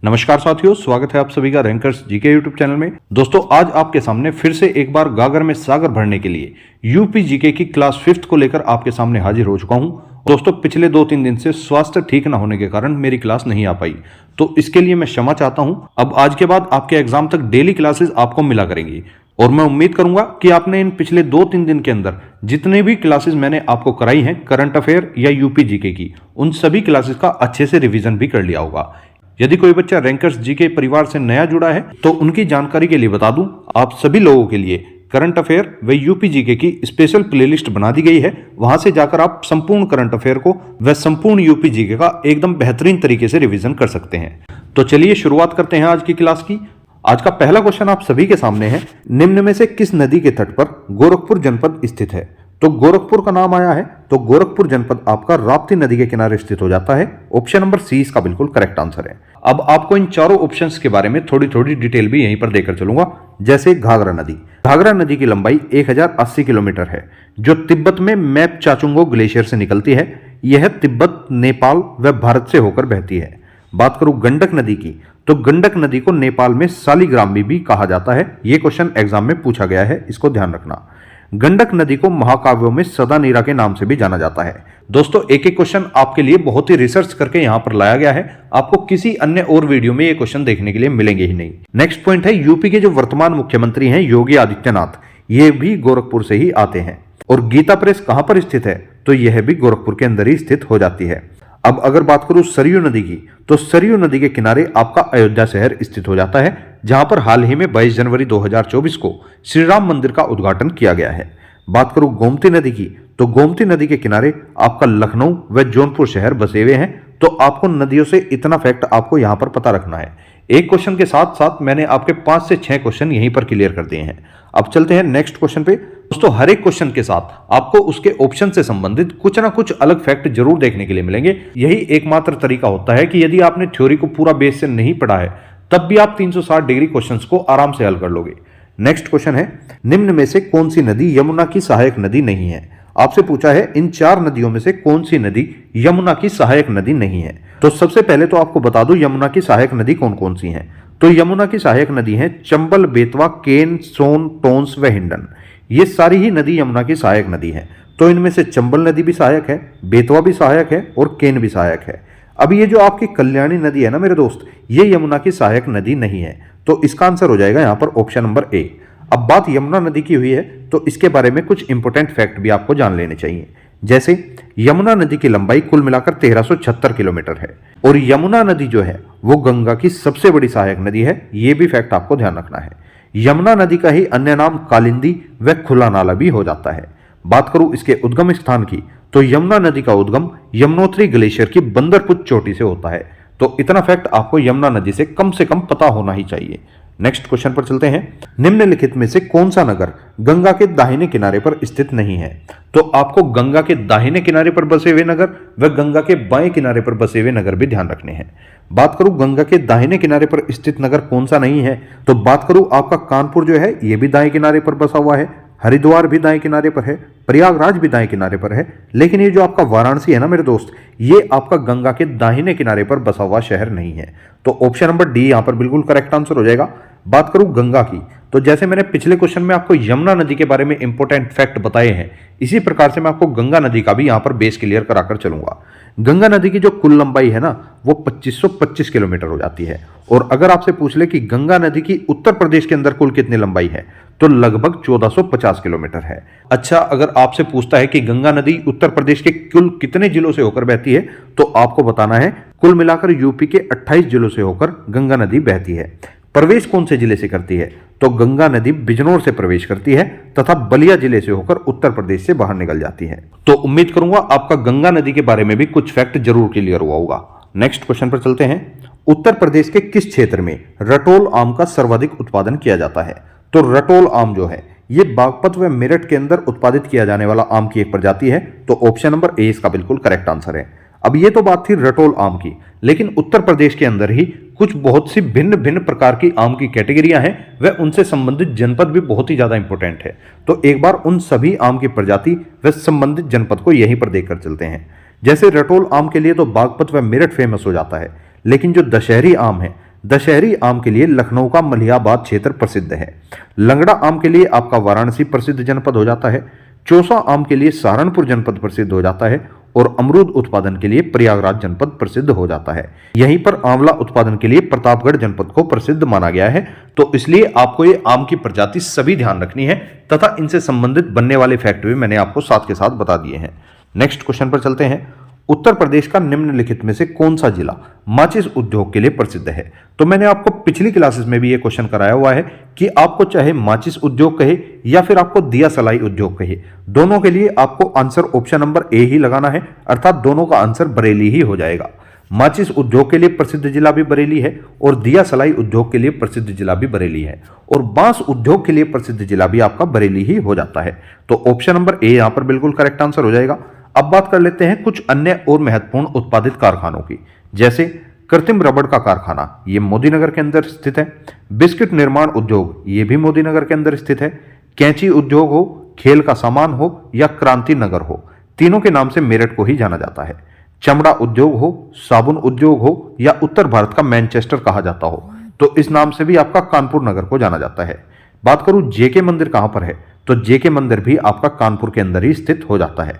नमस्कार साथियों, स्वागत है आप सभी का रैंकर्स जीके यूट्यूब चैनल में। दोस्तों, आज आपके सामने फिर से एक बार गागर में सागर भरने के लिए यूपी जीके की क्लास 5th को लेकर आपके सामने हाजिर हो चुका हूं। दोस्तों, पिछले 2-3 दिन से स्वास्थ्य ठीक न होने के कारण मेरी क्लास नहीं आ पाई, तो इसके लिए मैं क्षमा चाहता हूं। अब आज के बाद आपके एग्जाम तक डेली क्लासेस आपको मिला करेंगी और मैं उम्मीद करूंगा कि आपने इन पिछले 2-3 दिन के अंदर जितने भी क्लासेस मैंने आपको कराई हैं करंट अफेयर या यूपी जीके की, उन सभी क्लासेस का अच्छे से रिवीजन भी कर लिया होगा। यदि कोई बच्चा रैंकर्स जीके परिवार से नया जुड़ा है तो उनकी जानकारी के लिए बता दूं, आप सभी लोगों के लिए करंट अफेयर व यूपी जीके की स्पेशल प्लेलिस्ट बना दी गई है। वहां से जाकर आप संपूर्ण करंट अफेयर को व संपूर्ण यूपी जीके का एकदम बेहतरीन तरीके से रिवीजन कर सकते हैं। तो चलिए शुरुआत करते हैं आज की क्लास की। आज का पहला क्वेश्चन आप सभी के सामने है, निम्न में से किस नदी के तट पर गोरखपुर जनपद स्थित है? तो गोरखपुर का नाम आया है तो गोरखपुर जनपद आपका राप्ती नदी के किनारे स्थित हो जाता है। ऑप्शन नंबर सी इसका बिल्कुल करेक्ट आंसर है। अब आपको इन चारों ऑप्शंस के बारे में थोड़ी थोड़ी डिटेल भी यहीं पर देकर चलूंगा। जैसे घाघरा नदी, घाघरा नदी की लंबाई 1080 किलोमीटर है, जो तिब्बत में मैप चाचुंगो ग्लेशियर से निकलती है। यह तिब्बत, नेपाल व भारत से होकर बहती है। बात करूं गंडक नदी की, तो गंडक नदी को नेपाल में सालीग्राम भी कहा जाता है। यह क्वेश्चन एग्जाम में पूछा गया है, इसको ध्यान रखना। गंडक नदी को महाकाव्यों में सदा नीरा के नाम से भी जाना जाता है। दोस्तों, एक एक क्वेश्चन आपके लिए बहुत ही रिसर्च करके यहां पर लाया गया है। आपको किसी अन्य और वीडियो में ये क्वेश्चन देखने के लिए मिलेंगे ही नहीं। नेक्स्ट पॉइंट है, यूपी के जो वर्तमान मुख्यमंत्री हैं योगी आदित्यनाथ, ये भी गोरखपुर से ही आते हैं। और गीता प्रेस कहां पर स्थित है? तो यह भी गोरखपुर के अंदर ही स्थित हो जाती है। अब अगर बात करूं सरयू नदी की, तो सरयू नदी के किनारे आपका अयोध्या शहर स्थित हो जाता है, जहां पर हाल ही में 22 जनवरी 2024 को श्री राम मंदिर का उद्घाटन किया गया है। बात करूं गोमती नदी की, तो गोमती नदी के किनारे आपका लखनऊ व जौनपुर शहर बसे हुए हैं। तो आपको नदियों से इतना फैक्ट आपको यहां पर पता रखना है। एक क्वेश्चन के साथ साथ मैंने आपके 5 से 6 क्वेश्चन यहीं पर क्लियर कर दिए हैं। अब चलते हैं नेक्स्ट क्वेश्चन पे। दोस्तों, हर एक क्वेश्चन के साथ आपको उसके ऑप्शन से संबंधित कुछ ना कुछ अलग फैक्ट जरूर देखने के लिए मिलेंगे। यही एकमात्र तरीका होता है कि यदि आपने थ्योरी को पूरा बेस से नहीं पढ़ा है, तब भी आप 360 डिग्री क्वेश्चंस को आराम से हल कर लोगे। नेक्स्ट क्वेश्चन है, निम्न में से कौन सी नदी यमुना की सहायक नदी नहीं है? आपसे पूछा है इन 4 नदियों में से कौन सी नदी यमुना की सहायक नदी नहीं है। तो सबसे पहले तो आपको बता दूं यमुना की सहायक नदी कौन कौन सी हैं। तो यमुना की सहायक नदी है चंबल, बेतवा, केन, सोन, टोंस व हिंडन। ये सारी ही नदी यमुना की सहायक नदी है। तो इनमें से चंबल नदी भी सहायक है, बेतवा भी सहायक है और केन भी सहायक है। अब ये जो आपकी कल्याणी नदी है ना मेरे दोस्त, ये यमुना की सहायक नदी नहीं है। तो इसका आंसर हो जाएगा यहां पर ऑप्शन नंबर ए। अब बात यमुना नदी की हुई है तो इसके बारे में कुछ इंपोर्टेंट फैक्ट भी आपको जान लेने चाहिए। जैसे यमुना नदी की लंबाई कुल मिलाकर 1376 किलोमीटर है और यमुना नदी जो है वो गंगा की सबसे बड़ी सहायक नदी है। यह भी फैक्ट आपको ध्यान रखना है। यमुना नदी का ही अन्य नाम कालिंदी व खुला नाला भी हो जाता है। बात करूं इसके उद्गम स्थान की, तो यमुना नदी का उद्गम यमुनोत्री ग्लेशियर की बंदरपुर चोटी से होता है। तो इतना फैक्ट आपको यमुना नदी से कम पता होना ही चाहिए। नेक्स्ट क्वेश्चन पर चलते हैं, निम्नलिखित में से कौन सा नगर गंगा के दाहिने किनारे पर स्थित नहीं है? तो आपको गंगा के दाहिने किनारे पर बसे हुए नगर व गंगा के बाएं किनारे पर बसे हुए नगर भी ध्यान रखने हैं। बात करूं गंगा के दाहिने किनारे पर स्थित नगर कौन सा नहीं है, तो बात करूं आपका कानपुर जो है ये भी दाएं किनारे पर बसा हुआ है, हरिद्वार भी दाएं किनारे पर है, प्रयागराज भी दाएं किनारे पर है। लेकिन ये जो आपका वाराणसी है ना मेरे दोस्त, ये आपका गंगा के दाहिने किनारे पर बसा हुआ शहर नहीं है। तो ऑप्शन नंबर डी यहां पर बिल्कुल करेक्ट आंसर हो जाएगा। बात करूं गंगा की, तो जैसे मैंने पिछले क्वेश्चन में आपको यमुना नदी के बारे में इंपॉर्टेंट फैक्ट बताए हैं, इसी प्रकार से मैं आपको गंगा नदी का भी यहां पर बेस क्लियर कराकर चलूंगा। गंगा नदी की जो कुल लंबाई है ना वो 2525 किलोमीटर हो जाती है। और अगर आपसे पूछ ले कि गंगा नदी की उत्तर प्रदेश के अंदर कुल कितनी लंबाई है, तो लगभग 1450 किलोमीटर है। अच्छा, अगर आपसे पूछता है कि गंगा नदी उत्तर प्रदेश के कुल कितने जिलों से होकर बहती है, तो आपको बताना है कुल मिलाकर यूपी के 28 जिलों से होकर गंगा नदी बहती है। प्रवेश कौन से जिले से करती है? तो गंगा नदी बिजनौर से प्रवेश करती है तथा बलिया जिले से होकर उत्तर प्रदेश से बाहर निकल जाती है। तो उम्मीद करूंगा आपका गंगा नदी के बारे में भी कुछ फैक्ट जरूर क्लियर हुआ होगा। नेक्स्ट क्वेश्चन पर चलते हैं, उत्तर प्रदेश के किस क्षेत्र में रटोल आम का सर्वाधिक उत्पादन किया जाता है? तो रटोल आम जो है ये बागपत व मेरठ के अंदर उत्पादित किया जाने वाला आम की एक प्रजाति है। तो ऑप्शन नंबर ए इसका बिल्कुल करेक्ट आंसर है। अब ये तो बात थी रटोल आम की, लेकिन उत्तर प्रदेश के अंदर ही कुछ बहुत सी भिन्न भिन्न प्रकार की आम की कैटेगरियां हैं व उनसे संबंधित जनपद भी बहुत ही ज्यादा इंपॉर्टेंट है। तो एक बार उन सभी आम की प्रजाति व संबंधित जनपद को यहीं पर देखकर चलते हैं। जैसे रटोल आम के लिए तो बागपत व मेरठ फेमस हो जाता है, लेकिन जो दशहरी आम है दशहरी आम के लिए लखनऊ का मलिहाबाद क्षेत्र प्रसिद्ध है। लंगड़ा आम के लिए आपका वाराणसी प्रसिद्ध जनपद हो जाता है। चौसा आम के लिए सहारनपुर जनपद प्रसिद्ध हो जाता है और अमरूद उत्पादन के लिए प्रयागराज जनपद प्रसिद्ध हो जाता है। यहीं पर आंवला उत्पादन के लिए प्रतापगढ़ जनपद को प्रसिद्ध माना गया है। तो इसलिए आपको ये आम की प्रजाति सभी ध्यान रखनी है तथा इनसे संबंधित बनने वाले फैक्ट भी मैंने आपको साथ के साथ बता दिए हैं। नेक्स्ट क्वेश्चन पर चलते हैं। उत्तर प्रदेश का निम्नलिखित में से कौन सा जिला माचिस उद्योग के लिए प्रसिद्ध है? तो मैंने आपको पिछली क्लासेस में भी ये क्वेश्चन कराया हुआ है कि आपको चाहे माचिस उद्योग कहे या फिर आपको दिया सलाई उद्योग कहे, दोनों के लिए आपको आंसर ऑप्शन नंबर ए ही लगाना है, अर्थात दोनों का आंसर बरेली ही हो जाएगा। माचिस उद्योग के लिए प्रसिद्ध जिला भी बरेली है और दिया सलाई उद्योग के लिए प्रसिद्ध जिला भी बरेली है और बांस उद्योग के लिए प्रसिद्ध जिला भी आपका बरेली ही हो जाता है। तो ऑप्शन नंबर ए यहां पर बिल्कुल करेक्ट आंसर हो जाएगा। अब बात कर लेते हैं कुछ अन्य और महत्वपूर्ण उत्पादित कारखानों की, जैसे कृत्रिम रबड़ का कारखाना, ये मोदीनगर के अंदर स्थित है। बिस्किट निर्माण उद्योग, ये भी मोदीनगर के अंदर स्थित है। कैंची उद्योग हो, खेल का सामान हो या क्रांति नगर हो, तीनों के नाम से मेरठ को ही जाना जाता है। चमड़ा उद्योग हो, साबुन उद्योग हो या उत्तर भारत का मैनचेस्टर कहा जाता हो, तो इस नाम से भी आपका कानपुर नगर को जाना जाता है। बात करूं जेके मंदिर कहां पर है, तो जेके मंदिर भी आपका कानपुर के अंदर ही स्थित हो जाता है।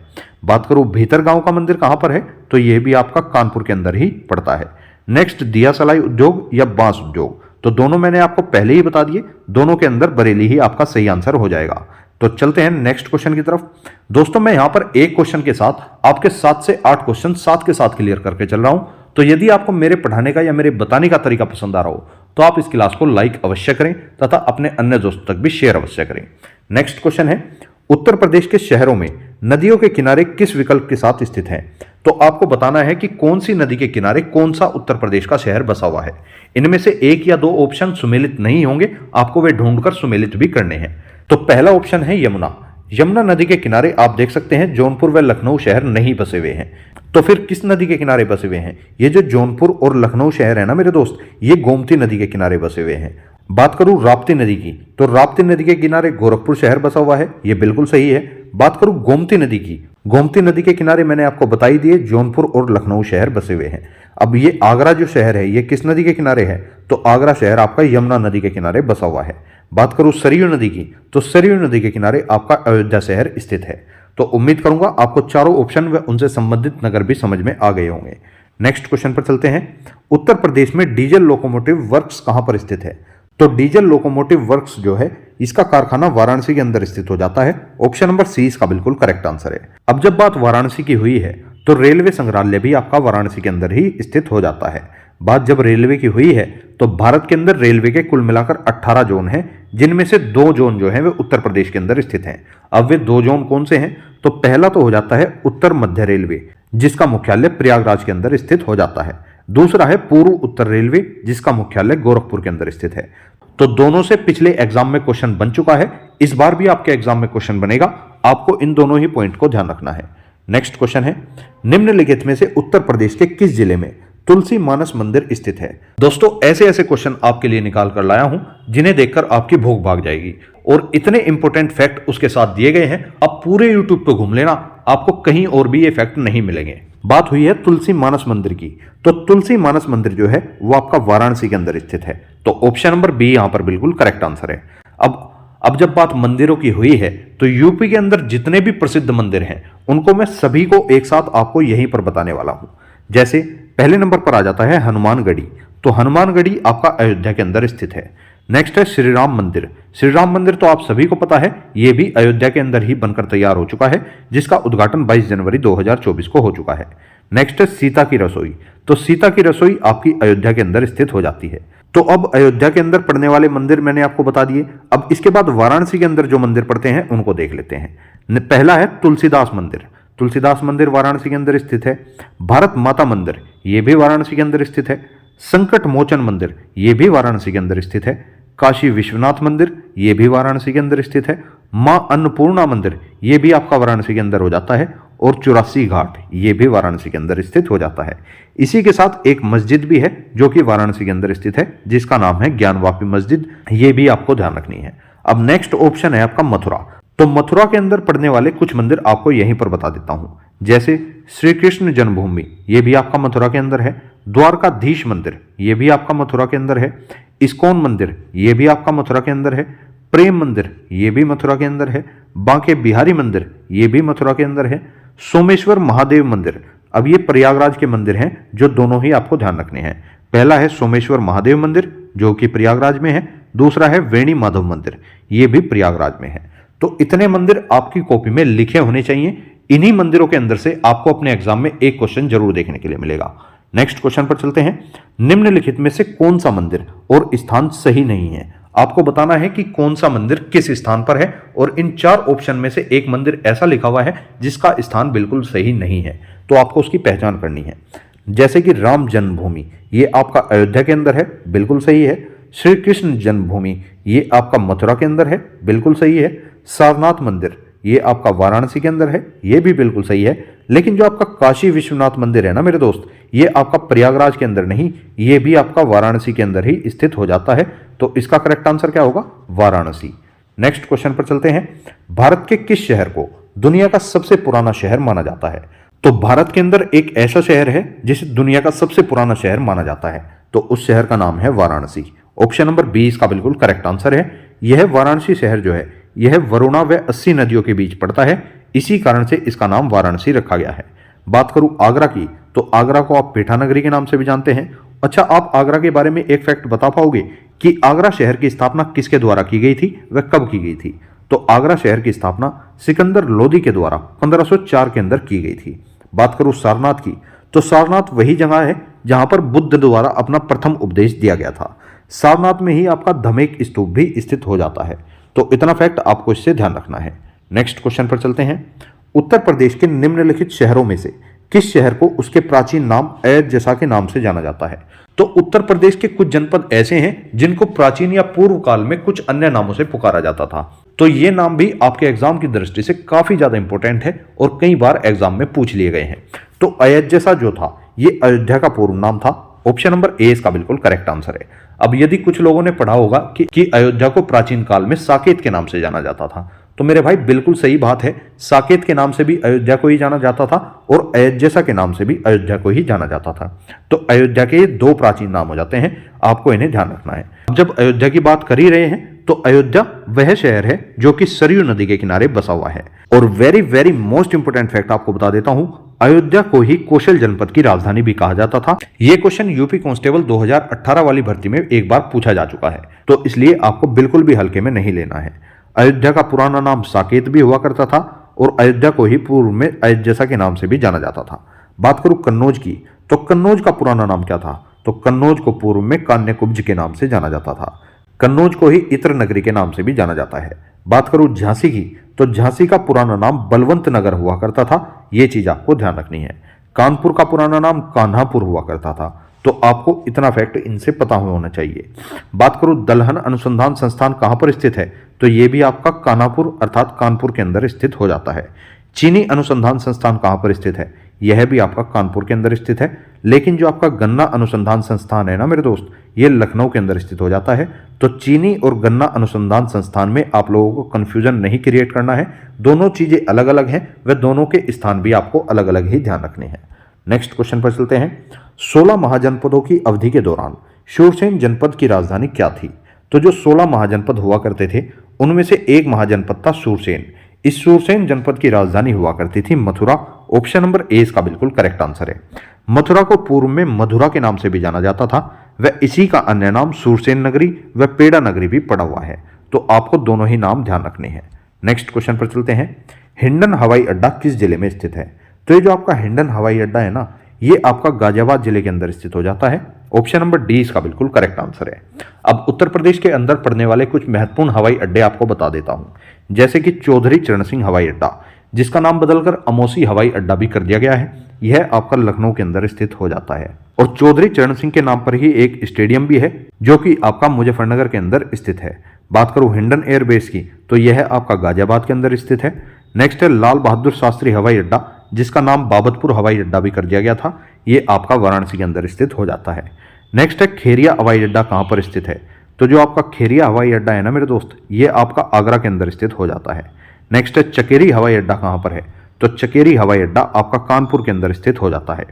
बात करूं भीतर गांव का मंदिर कहां पर है, तो यह भी आपका कानपुर के अंदर ही पड़ता है। नेक्स्ट दिया सलाई उद्योग या बांस उद्योग, तो दोनों मैंने आपको पहले ही बता दिए, दोनों के अंदर बरेली ही आपका सही आंसर हो जाएगा। तो चलते हैं नेक्स्ट क्वेश्चन की तरफ। दोस्तों मैं यहां पर एक क्वेश्चन के साथ आपके 7 से 8 क्वेश्चन साथ के साथ क्लियर करके चल रहा हूं। तो यदि आपको मेरे पढ़ाने का या मेरे बताने का तरीका पसंद आ रहा हो तो आप इस क्लास को लाइक अवश्य करें तथा अपने अन्य दोस्तों तक भी शेयर अवश्य करें। नेक्स्ट क्वेश्चन है, उत्तर प्रदेश के शहरों में नदियों के किनारे किस विकल्प के साथ स्थित हैं? तो आपको बताना है कि कौन सी नदी के किनारे कौन सा उत्तर प्रदेश का शहर बसा हुआ है। इनमें से एक या दो ऑप्शन सुमेलित नहीं होंगे, आपको वे ढूंढकर सुमेलित भी करने हैं। तो पहला ऑप्शन है यमुना। यमुना नदी के किनारे आप देख सकते हैं जौनपुर व लखनऊ शहर नहीं बसे हुए हैं। तो फिर किस नदी के किनारे बसे हुए हैं? ये जो जौनपुर और लखनऊ शहर है ना मेरे दोस्त, ये गोमती नदी के किनारे बसे हुए हैं। बात करूं राप्ती नदी की, तो राप्ती नदी के किनारे गोरखपुर शहर बसा हुआ है, ये बिल्कुल सही है। बात करूं गोमती नदी की, गोमती नदी के किनारे मैंने आपको बताई दिए जौनपुर और लखनऊ शहर बसे हुए हैं। अब ये आगरा जो शहर है ये किस नदी के किनारे है? तो आगरा शहर आपका यमुना नदी के किनारे बसा हुआ है। बात करूं सरयू नदी की, तो सरयू नदी के किनारे आपका अयोध्या शहर स्थित है। तो उम्मीद करूंगा आपको चारों ऑप्शन व उनसे संबंधित नगर भी समझ में आ गए होंगे। नेक्स्ट क्वेश्चन पर चलते हैं। उत्तर प्रदेश में डीजल लोकोमोटिव वर्क्स कहां पर स्थित है? तो डीजल लोकोमोटिव वर्क्स जो है इसका कारखाना वाराणसी के अंदर स्थित हो जाता है। ऑप्शन नंबर सी इसका बिल्कुल करेक्ट आंसर है। अब जब बात वाराणसी की हुई है तो रेलवे संग्रहालय भी आपका वाराणसी के अंदर ही स्थित हो जाता है। बात जब रेलवे की हुई है तो भारत के अंदर रेलवे के कुल मिलाकर 18 जोन हैं, जिनमें से 2 जोन जो हैं वे उत्तर प्रदेश के अंदर स्थित हैं। अब वे 2 जोन कौन से हैं? तो पहला तो हो जाता है उत्तर मध्य रेलवे, जिसका मुख्यालय प्रयागराज के अंदर स्थित हो जाता है। दूसरा है पूर्व उत्तर रेलवे, जिसका मुख्यालय गोरखपुर के अंदर स्थित है। तो दोनों से पिछले एग्जाम में क्वेश्चन बन चुका है, इस बार भी आपके एग्जाम में क्वेश्चन बनेगा, आपको इन दोनों ही पॉइंट को ध्यान रखना है। नेक्स्ट क्वेश्चन है, निम्नलिखित में से उत्तर प्रदेश के किस जिले में तुलसी मानस मंदिर स्थित है? दोस्तों ऐसे ऐसे क्वेश्चन आपके लिए निकाल कर लाया हूं जिन्हें देखकर आपकी भूख भाग जाएगी और इतने इंपॉर्टेंट फैक्ट उसके साथ दिए गए हैं, आप पूरे यूट्यूब पे घूम लेना, आपको कहीं और भी ये फैक्ट नहीं मिलेंगे। बात हुई है तुलसी मानस मंदिर की, तो तुलसी मानस मंदिर जो है वो आपका वाराणसी के अंदर स्थित है। तो ऑप्शन नंबर बी यहां पर बिल्कुल करेक्ट आंसर है। अब जब बात मंदिरों की हुई है तो यूपी के अंदर जितने भी प्रसिद्ध मंदिर हैं उनको मैं सभी को एक साथ आपको यहीं पर बताने वाला हूं। जैसे पहले नंबर पर आ जाता है हनुमानगढ़ी, तो हनुमानगढ़ी आपका अयोध्या के अंदर स्थित है। नेक्स्ट है श्री राम मंदिर। श्री राम मंदिर तो आप सभी को पता है, यह भी अयोध्या के अंदर ही बनकर तैयार हो चुका है, जिसका उद्घाटन 22 जनवरी 2024 को हो चुका है। नेक्स्ट है सीता की रसोई, तो सीता की रसोई आपकी अयोध्या के अंदर स्थित हो जाती है। तो अब अयोध्या के अंदर पड़ने वाले मंदिर मैंने आपको बता दिए। अब इसके बाद वाराणसी के अंदर जो मंदिर पड़ते हैं उनको देख लेते हैं। पहला है तुलसीदास मंदिर, तुलसीदास मंदिर वाराणसी के अंदर स्थित है। भारत माता मंदिर, यह भी वाराणसी के अंदर स्थित है। संकट मोचन मंदिर, यह भी वाराणसी के अंदर स्थित है। काशी विश्वनाथ मंदिर, यह भी वाराणसी के अंदर स्थित है। मां अन्नपूर्णा मंदिर, यह भी आपका वाराणसी के अंदर हो जाता है। और 84 घाट, यह भी वाराणसी के अंदर स्थित हो जाता है। इसी के साथ एक मस्जिद भी है जो कि वाराणसी के अंदर स्थित है, जिसका नाम है ज्ञानवापी मस्जिद, यह भी आपको ध्यान रखनी है। अब नेक्स्ट ऑप्शन है आपका मथुरा, तो मथुरा के अंदर पड़ने वाले कुछ मंदिर आपको यहीं पर बता देता हूं। जैसे श्री कृष्ण जन्मभूमि, यह भी आपका मथुरा के अंदर है। द्वारकाधीश मंदिर, ये भी आपका मथुरा के अंदर है। इस्कॉन मंदिर, ये भी आपका मथुरा के अंदर है। प्रेम मंदिर, ये भी मथुरा के अंदर है। बांके बिहारी मंदिर, ये भी मथुरा के अंदर है। सोमेश्वर महादेव मंदिर, अब ये प्रयागराज के मंदिर हैं जो दोनों ही आपको ध्यान रखने हैं। पहला है सोमेश्वर महादेव मंदिर जो कि प्रयागराज में है, दूसरा है वेणी माधव मंदिर, ये भी प्रयागराज में है। तो इतने मंदिर आपकी कॉपी में लिखे होने चाहिए। इन्हीं मंदिरों के अंदर से आपको अपने एग्जाम में एक क्वेश्चन जरूर देखने के लिए मिलेगा। नेक्स्ट क्वेश्चन पर चलते हैं। निम्नलिखित में से कौन सा मंदिर और स्थान सही नहीं है? आपको बताना है कि कौन सा मंदिर किस स्थान पर है और इन 4 ऑप्शन में से एक मंदिर ऐसा लिखा हुआ है जिसका स्थान बिल्कुल सही नहीं है, तो आपको उसकी पहचान करनी है। जैसे कि राम जन्मभूमि, ये आपका अयोध्या के अंदर है, बिल्कुल सही है। श्री कृष्ण जन्मभूमि, ये आपका मथुरा के अंदर है, बिल्कुल सही है। सारनाथ मंदिर, ये आपका वाराणसी के अंदर है, ये भी बिल्कुल सही है। लेकिन जो आपका काशी विश्वनाथ मंदिर है ना मेरे दोस्त, ये आपका प्रयागराज के अंदर नहीं, ये भी आपका वाराणसी के अंदर ही स्थित हो जाता है। तो इसका करेक्ट आंसर क्या होगा? वाराणसी। नेक्स्ट क्वेश्चन पर चलते हैं। भारत के किस शहर को दुनिया का सबसे पुराना शहर माना जाता है? तो भारत के अंदर एक ऐसा शहर है जिसे दुनिया का सबसे पुराना शहर माना जाता है, तो उस शहर का नाम है वाराणसी। ऑप्शन नंबर बी इसका बिल्कुल करेक्ट आंसर है। यह वाराणसी शहर जो है यह वरुणा व 80 नदियों के बीच पड़ता है, इसी कारण से इसका नाम वाराणसी रखा गया है। बात करूं आगरा की, तो आगरा को आप पेठा नगरी के नाम से भी जानते हैं। अच्छा, आप आगरा के बारे में एक फैक्ट बता पाओगे कि आगरा शहर की स्थापना किसके द्वारा की गई थी व कब की गई थी? तो आगरा शहर की स्थापना सिकंदर लोदी के द्वारा 1504 के अंदर की गई थी। बात करूं सारनाथ की, तो सारनाथ वही जगह है जहां पर बुद्ध द्वारा अपना प्रथम उपदेश दिया गया था। सारनाथ में ही आपका धमेक स्तूप भी स्थित हो जाता है। तो इतना फैक्ट आपको इससे ध्यान रखना है। नेक्स्ट क्वेश्चन पर चलते हैं। उत्तर प्रदेश के निम्नलिखित शहरों में से किस शहर को उसके प्राचीन नाम अयोध्या के नाम से जाना जाता है? तो उत्तर प्रदेश के कुछ जनपद ऐसे हैं जिनको प्राचीन या पूर्व काल में कुछ अन्य नामों से पुकारा जाता था, तो ये नाम भी आपके एग्जाम की दृष्टि से काफी ज्यादा इंपॉर्टेंट है और कई बार एग्जाम में पूछ लिए गए हैं। तो अयोध्या जो था ये अयोध्या का पूर्व नाम था। ऑप्शन नंबर ए इसका बिल्कुल करेक्ट आंसर है। अब यदि कुछ लोगों ने पढ़ा होगा कि अयोध्या को प्राचीन काल में साकेत के नाम से जाना जाता था, तो मेरे भाई बिल्कुल सही बात है। साकेत के नाम से भी अयोध्या को ही जाना जाता था और अयोध्या के नाम से भी अयोध्या को ही जाना जाता था। तो अयोध्या के 2 प्राचीन नाम हो जाते हैं, आपको इन्हें ध्यान रखना है। अब जब अयोध्या की बात कर ही रहे हैं, तो अयोध्या वह शहर है जो कि सरयू नदी के किनारे बसा हुआ है। और very very most important fact आपको बता देता हूं, अयोध्या को ही कौशल जनपद की राजधानी भी कहा जाता था। यह क्वेश्चन यूपी कांस्टेबल 2018 वाली भर्ती में एक बार पूछा जा चुका है, तो इसलिए आपको बिल्कुल भी हल्के में नहीं लेना है। अयोध्या का पुराना नाम साकेत भी हुआ करता था और अयोध्या को ही पूर्व में अयोध्या के नाम से भी जाना जाता था। बात करूं कन्नौज की, तो कन्नौज का पुराना नाम क्या था? तो कन्नौज को पूर्व में कान्यकुब्ज के नाम से जाना जाता था। कन्नौज को ही इत्र नगरी के नाम से भी जाना जाता है। बात करूं झांसी की, तो झांसी का पुराना नाम बलवंत नगर हुआ करता था, यह चीज आपको ध्यान रखनी है। कानपुर का पुराना नाम कान्हापुर हुआ करता था, तो आपको इतना फैक्ट इनसे पता होना चाहिए। बात करूं दलहन अनुसंधान संस्थान कहां पर स्थित है, तो यह भी आपका कान्हापुर अर्थात कानपुर के अंदर स्थित हो जाता है। चीनी अनुसंधान संस्थान कहां पर स्थित है, यह भी आपका कानपुर के अंदर स्थित है। लेकिन जो आपका गन्ना अनुसंधान संस्थान है ना मेरे दोस्त, ये लखनऊ के अंदर स्थित हो जाता है। तो चीनी और गन्ना अनुसंधान संस्थान में आप लोगों को कंफ्यूजन नहीं क्रिएट करना है, दोनों चीजें अलग अलग हैं, व दोनों के स्थान भी आपको अलग अलग ही ध्यान रखने हैं। नेक्स्ट क्वेश्चन पर चलते हैं। 16 महाजनपदों की अवधि के दौरान शूरसेन जनपद की राजधानी क्या थी? तो जो 16 महाजनपद हुआ करते थे उनमें से एक महाजनपद था सूरसेन। इस सूरसेन जनपद की राजधानी हुआ करती थी मथुरा। ऑप्शन नंबर ए इसका बिल्कुल करेक्ट आंसर है। मथुरा को पूर्व में मधुरा के नाम से भी जाना जाता था, व इसी का अन्य नाम सूरसेन नगरी व पेड़ा नगरी भी पड़ा हुआ है। तो आपको दोनों ही नाम ध्यान रखने हैं। नेक्स्ट क्वेश्चन पर चलते हैं। हिंडन हवाई अड्डा किस जिले में स्थित है? तो ये जो आपका हिंडन हवाई अड्डा है ना, ये आपका गाजियाबाद जिले के अंदर स्थित हो जाता है। ऑप्शन नंबर डी इसका बिल्कुल करेक्ट आंसर है। अब उत्तर प्रदेश के अंदर पड़ने वाले कुछ महत्वपूर्ण हवाई अड्डे आपको बता देता हूं, जैसे कि चौधरी चरण सिंह हवाई अड्डा, जिसका नाम बदलकर अमोसी हवाई अड्डा भी कर दिया गया है, यह आपका लखनऊ के अंदर स्थित हो जाता है। और चौधरी चरण सिंह के नाम पर ही एक स्टेडियम भी है जो कि आपका मुजफ्फरनगर के अंदर स्थित है। बात करूं हिंडन एयरबेस की, तो यह आपका गाजियाबाद के अंदर स्थित है। नेक्स्ट है लाल बहादुर शास्त्री हवाई अड्डा, जिसका नाम बाबतपुर हवाई अड्डा भी कर दिया गया था, ये आपका वाराणसी के अंदर स्थित हो जाता है। नेक्स्ट है खेरिया हवाई अड्डा कहां पर स्थित है? तो जो आपका खेरिया हवाई अड्डा है ना मेरे दोस्त, ये आपका आगरा के अंदर स्थित हो जाता है। नेक्स्ट है चकेरी हवाई अड्डा कहां पर है? तो चकेरी हवाई अड्डा आपका कानपुर के अंदर स्थित हो जाता है।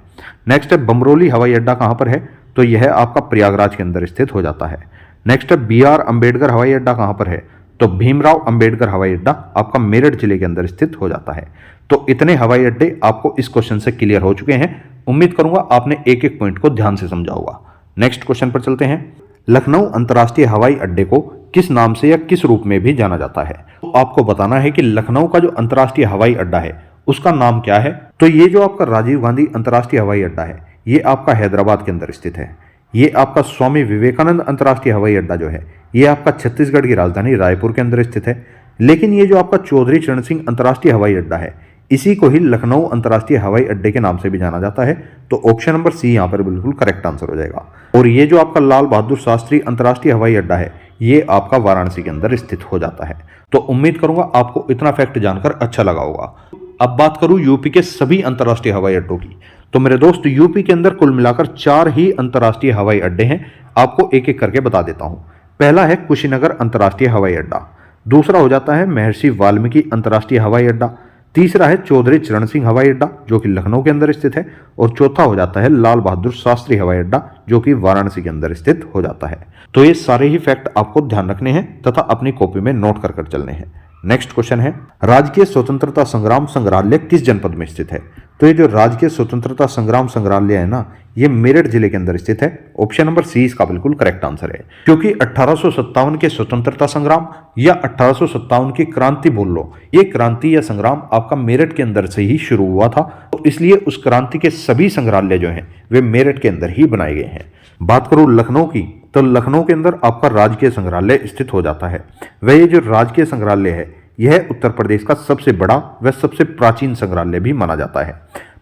नेक्स्ट है बमरोली हवाई अड्डा कहाँ पर है, तो यह आपका प्रयागराज के अंदर स्थित हो जाता है। नेक्स्ट है BR अम्बेडकर हवाई अड्डा कहाँ पर है, तो भीमराव अंबेडकर हवाई अड्डा आपका मेरठ जिले के अंदर स्थित हो जाता है। तो इतने हवाई अड्डे आपको इस क्वेश्चन से क्लियर हो चुके हैं। उम्मीद करूंगा आपने एक एक पॉइंट को ध्यान से समझा होगा। नेक्स्ट क्वेश्चन पर चलते हैं। लखनऊ अंतर्राष्ट्रीय हवाई अड्डे को किस नाम से या किस रूप में भी जाना जाता है, तो आपको बताना है कि लखनऊ का जो अंतर्राष्ट्रीय हवाई अड्डा है उसका नाम क्या है। तो ये जो आपका राजीव गांधी अंतर्राष्ट्रीय हवाई अड्डा है ये आपका हैदराबाद के अंदर स्थित है। ये आपका स्वामी विवेकानंद अंतर्राष्ट्रीय हवाई अड्डा जो है ये आपका छत्तीसगढ़ की राजधानी रायपुर के अंदर स्थित है। लेकिन ये जो आपका चौधरी चरण सिंह अंतर्राष्ट्रीय हवाई अड्डा है इसी को ही लखनऊ अंतर्राष्ट्रीय हवाई अड्डे के नाम से भी जाना जाता है। तो ऑप्शन नंबर सी यहाँ पर बिल्कुल करेक्ट आंसर हो जाएगा। और ये जो आपका लाल बहादुर शास्त्री अंतर्राष्ट्रीय हवाई अड्डा है ये आपका वाराणसी के अंदर स्थित हो जाता है। तो उम्मीद करूंगा आपको इतना फैक्ट जानकर अच्छा लगा होगा। अब बात करूं यूपी के सभी अंतर्राष्ट्रीय हवाई अड्डों की, तो मेरे दोस्त यूपी के अंदर कुल मिलाकर 4 ही अंतर्राष्ट्रीय हवाई अड्डे हैं। आपको एक एक करके बता देता हूं। पहला है कुशीनगर अंतर्राष्ट्रीय हवाई अड्डा, दूसरा हो जाता है महर्षि वाल्मीकि अंतर्राष्ट्रीय हवाई अड्डा, तीसरा है चौधरी चरण सिंह हवाई अड्डा जो कि लखनऊ के अंदर स्थित है, और चौथा हो जाता है लाल बहादुर शास्त्री हवाई अड्डा जो कि वाराणसी के अंदर स्थित हो जाता है। तो ये सारे ही फैक्ट आपको ध्यान रखने हैं तथा अपनी कॉपी में नोट कर चलने हैं। नेक्स्ट क्वेश्चन है, राजकीय स्वतंत्रता संग्राम संग्रहालय किस जनपद में स्थित है। तो ये जो राजकीय स्वतंत्रता संग्राम संग्रहालय है ना ये मेरठ जिले के अंदर स्थित है। ऑप्शन नंबर सी इसका बिल्कुल करेक्ट आंसर है, क्योंकि 1857 के स्वतंत्रता संग्राम या 1857 की क्रांति बोल लो, ये क्रांति या संग्राम आपका मेरठ के अंदर से ही शुरू हुआ था। तो इसलिए उस क्रांति के सभी संग्रहालय जो हैं वे मेरठ के अंदर ही बनाए गए हैं। बात करूं लखनऊ की, तो लखनऊ के अंदर आपका राजकीय संग्रहालय स्थित हो जाता है। वह ये जो राजकीय संग्रहालय है यह उत्तर प्रदेश का सबसे बड़ा व सबसे प्राचीन संग्रहालय भी माना जाता है।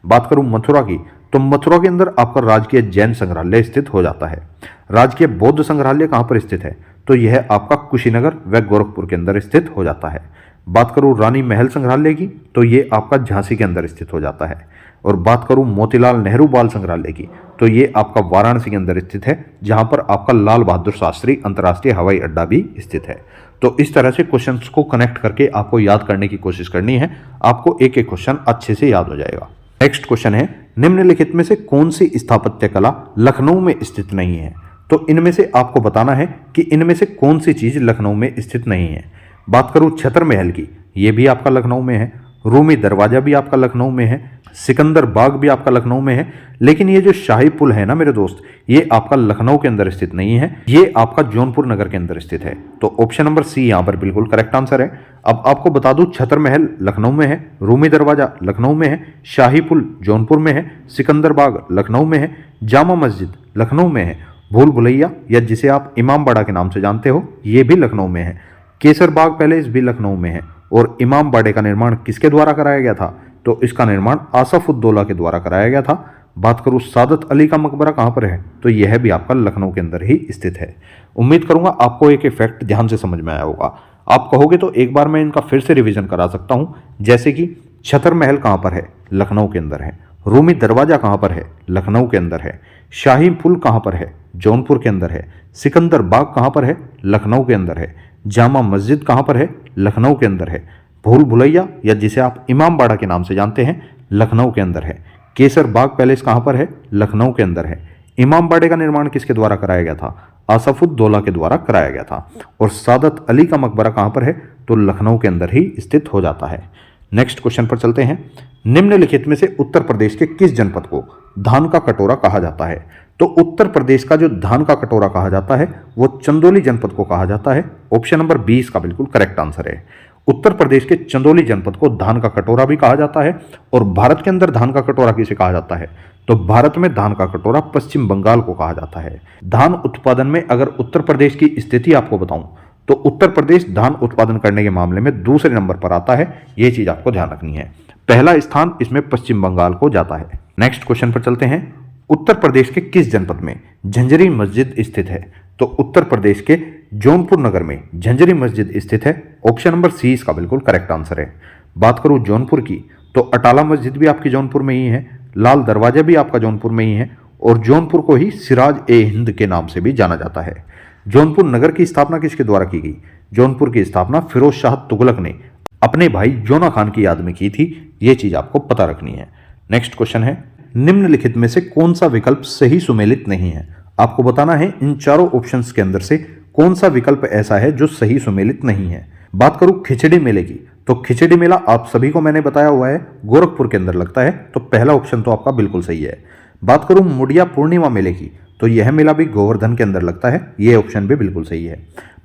बात करूं मथुरा की, तो मथुरा के अंदर आपका राजकीय जैन संग्रहालय स्थित हो जाता है। राजकीय बौद्ध संग्रहालय कहां पर स्थित है, तो यह आपका कुशीनगर व गोरखपुर के अंदर स्थित हो जाता है। बात करूं रानी महल संग्रहालय की, तो ये आपका झांसी के अंदर स्थित हो जाता है। और बात करूं मोतीलाल नेहरू बाल संग्रहालय की, तो ये आपका वाराणसी के अंदर स्थित है, जहां पर आपका लाल बहादुर शास्त्री अंतर्राष्ट्रीय हवाई अड्डा भी स्थित है। तो इस तरह से क्वेश्चंस को कनेक्ट करके आपको याद करने की कोशिश करनी है। आपको एक एक क्वेश्चन अच्छे से याद हो जाएगा। नेक्स्ट क्वेश्चन है, निम्नलिखित में से कौन सी स्थापत्य कला लखनऊ में स्थित नहीं है। तो इनमें से आपको बताना है कि इनमें से कौन सी चीज लखनऊ में स्थित नहीं है। बात करूं छतर महल की, ये भी आपका लखनऊ में है। रूमी दरवाजा भी आपका लखनऊ में है। सिकंदर बाग भी आपका लखनऊ में है। लेकिन ये जो शाही पुल है ना मेरे दोस्त, ये आपका लखनऊ के अंदर स्थित नहीं है, ये आपका जौनपुर नगर के अंदर स्थित है। तो ऑप्शन नंबर सी यहाँ पर बिल्कुल करेक्ट आंसर है। अब आपको बता दूं, छतर महल लखनऊ में है, रूमी दरवाजा लखनऊ में है, शाही पुल जौनपुर में है, सिकंदर बाग लखनऊ में है, जामा मस्जिद लखनऊ में है, भूल भुलैया या जिसे आप इमाम बाड़ा के नाम से जानते हो ये भी लखनऊ में है, केसर बाग पैलेस भी लखनऊ में है। और इमाम बाड़े का निर्माण किसके द्वारा कराया गया था, तो इसका निर्माण आसफुद्दौला के द्वारा कराया गया था। बात करूं सादत अली का मकबरा कहां पर है, तो यह भी आपका लखनऊ के अंदर ही स्थित है। उम्मीद करूंगा आपको एक फैक्ट ध्यान से समझ में आया होगा। आप कहोगे तो एक बार मैं इनका फिर से रिवीजन करा सकता हूं, जैसे कि छतर महल कहां पर है, लखनऊ के अंदर है। रूमी दरवाजा कहां पर है, लखनऊ के अंदर है। शाही पुल कहां पर है, जौनपुर के अंदर है। सिकंदर बाग कहां पर है, लखनऊ के अंदर है। जामा मस्जिद कहां पर है, लखनऊ के अंदर है। भूल भुलैया या जिसे आप इमाम बाड़ा के नाम से जानते हैं, लखनऊ के अंदर है। केसर बाग पैलेस कहां पर है, लखनऊ के अंदर है। इमाम बाड़े का निर्माण किसके द्वारा कराया गया था, आसफुद्दौला के द्वारा कराया गया था। और सादत अली का मकबरा कहां पर है, तो लखनऊ के अंदर ही स्थित हो जाता है। नेक्स्ट क्वेश्चन पर चलते हैं। निम्नलिखित में से उत्तर प्रदेश के किस जनपद को धान का कटोरा कहा जाता है। तो उत्तर प्रदेश का जो धान का कटोरा कहा जाता है वो चंदौली जनपद को कहा जाता है। ऑप्शन नंबर 20 का बिल्कुल करेक्ट आंसर है। उत्तर प्रदेश के चंदौली जनपद को धान का कटोरा भी कहा जाता है। और भारत के अंदर धान का कटोरा किसे कहा जाता है, तो भारत में धान का कटोरा पश्चिम बंगाल को कहा जाता है। धान उत्पादन में अगर उत्तर प्रदेश की स्थिति आपको बताऊं तो उत्तर प्रदेश धान उत्पादन करने के मामले में दूसरे नंबर पर आता है। यह चीज आपको ध्यान रखनी है। पहला स्थान इसमें पश्चिम बंगाल को जाता है। नेक्स्ट क्वेश्चन पर चलते हैं। उत्तर प्रदेश के किस जनपद में झंझरी मस्जिद स्थित है। तो उत्तर प्रदेश के जौनपुर नगर में झंझरी मस्जिद स्थित है। ऑप्शन नंबर सी इसका बिल्कुल करेक्ट आंसर है। बात करूं जौनपुर की, तो अटाला मस्जिद भी आपकी जौनपुर में ही है, लाल दरवाजा भी आपका जौनपुर में ही है, और जौनपुर को ही सिराज ए हिंद के नाम से भी जाना जाता है। जौनपुर नगर की स्थापना किसके द्वारा की गई, जौनपुर की स्थापना फिरोज शाह तुगलक ने अपने भाई जोना खान की याद में की थी, ये चीज आपको पता रखनी है। नेक्स्ट क्वेश्चन है, निम्नलिखित में से कौन सा विकल्प सही सुमेलित नहीं है। आपको बताना है इन चारों ऑप्शंस के अंदर से कौन सा विकल्प ऐसा है जो सही सुमेलित नहीं है। बात करूं खिचड़ी मेले की, तो खिचड़ी मेला आप सभी को मैंने बताया हुआ है गोरखपुर के अंदर लगता है, तो पहला ऑप्शन तो आपका बिल्कुल सही है। बात करूं मुड़िया पूर्णिमा मेले की, तो यह मेला भी गोवर्धन के अंदर लगता है, यह ऑप्शन भी बिल्कुल सही है।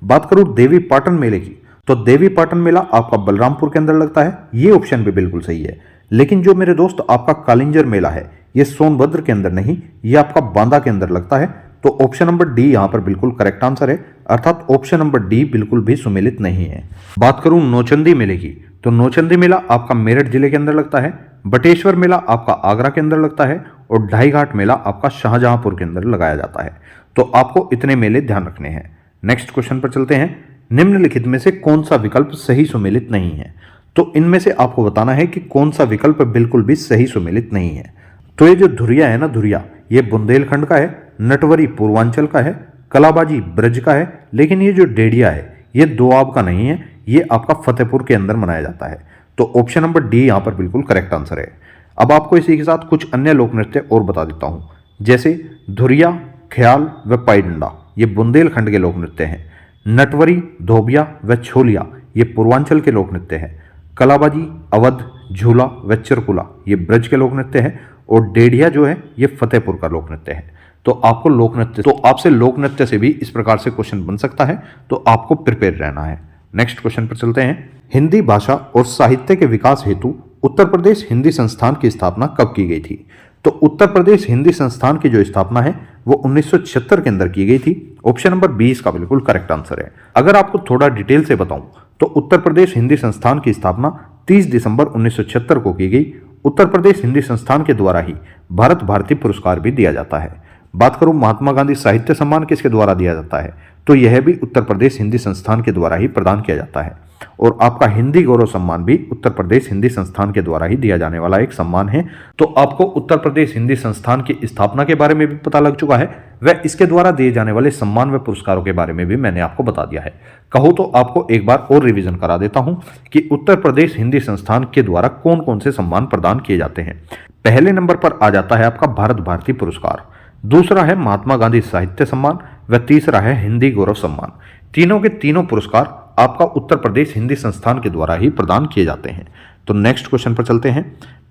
बात करूं देवी पाटन मेले की, तो देवी पाटन मेला आपका बलरामपुर के अंदर लगता है, यह ऑप्शन भी बिल्कुल सही है। लेकिन जो मेरे दोस्त आपका कालिंजर मेला है, यह सोनभद्र के अंदर नहीं, यह आपका बांदा के अंदर लगता है, तो ऑप्शन नंबर डी यहां पर बिल्कुल करेक्ट आंसर है, अर्थात ऑप्शन नंबर डी बिल्कुल भी सुमेलित नहीं है। बात करूं नौचंदी मेले की, तो नौचंदी मेला आपका मेरठ जिले के अंदर लगता है, बटेश्वर मेला आपका आगरा के अंदर लगता है और ढाई घाट मेला आपका शाहजहांपुर के अंदर लगाया जाता है। तो आपको इतने मेले ध्यान रखने हैं। नेक्स्ट क्वेश्चन पर चलते हैं, निम्नलिखित में से कौन सा विकल्प सही सुमेलित नहीं है। तो इनमें से आपको बताना है कि कौन सा विकल्प बिल्कुल भी सही सुमेलित नहीं है। तो ये जो धुरिया है ना, धुरिया ये बुंदेलखंड का है, नटवरी पूर्वांचल का है, कलाबाजी ब्रज का है, लेकिन ये जो डेडिया है ये दोआब का नहीं है, ये आपका फतेहपुर के अंदर मनाया जाता है। तो ऑप्शन नंबर डी यहां पर बिल्कुल करेक्ट आंसर है। अब आपको इसी के साथ कुछ अन्य लोक नृत्य और बता देता हूं, जैसे धुरिया, ख्याल व पाई डंडा ये बुंदेलखंड के लोक नृत्य हैं। नटवरी, धोबिया व छोलिया ये पूर्वांचल के लोक नृत्य हैं। कलाबाजी, अवध, झूला व चिरकुला ये ब्रज के लोक नृत्य है और डेढ़िया जो है ये फतेहपुर का लोक नृत्य है। तो आपको लोक नृत्य, तो आपसे लोक नृत्य से भी इस प्रकार से क्वेश्चन बन सकता है, तो आपको प्रिपेयर रहना है। नेक्स्ट क्वेश्चन पर चलते हैं, हिंदी भाषा और साहित्य के विकास हेतु उत्तर प्रदेश हिंदी संस्थान की स्थापना कब की गई थी। तो उत्तर प्रदेश हिंदी संस्थान की जो स्थापना है वो 1976 के अंदर की गई थी। ऑप्शन नंबर 20 का बिल्कुल करेक्ट आंसर है। अगर आपको थोड़ा डिटेल से बताऊं तो उत्तर प्रदेश हिंदी संस्थान की स्थापना 30 दिसंबर 1976 को की गई। उत्तर प्रदेश हिंदी संस्थान के द्वारा ही भारत भारती पुरस्कार भी दिया जाता है। बात करूं महात्मा गांधी साहित्य सम्मान किसके द्वारा दिया जाता है, तो यह भी उत्तर प्रदेश हिंदी संस्थान के द्वारा ही प्रदान किया जाता है। और आपका हिंदी गौरव सम्मान भी उत्तर प्रदेश हिंदी संस्थान के द्वारा ही दिया जाने वाला एक सम्मान है। तो आपको उत्तर प्रदेश हिंदी संस्थान की स्थापना के बारे में भी पता लग चुका है, वह इसके द्वारा दिए जाने वाले सम्मान व पुरस्कारों के बारे में भी मैंने आपको बता दिया है। कहो तो आपको एक बार और रिवीजन करा देता हूं कि उत्तर प्रदेश हिंदी संस्थान के द्वारा कौन कौन से सम्मान प्रदान किए जाते हैं। पहले नंबर पर आ जाता है आपका भारत भारती पुरस्कार, दूसरा है महात्मा गांधी साहित्य सम्मान व तीसरा है हिंदी गौरव सम्मान। तीनों के तीनों पुरस्कार आपका उत्तर प्रदेश हिंदी संस्थान के द्वारा ही प्रदान किए जाते हैं। तो नेक्स्ट क्वेश्चन पर चलते हैं,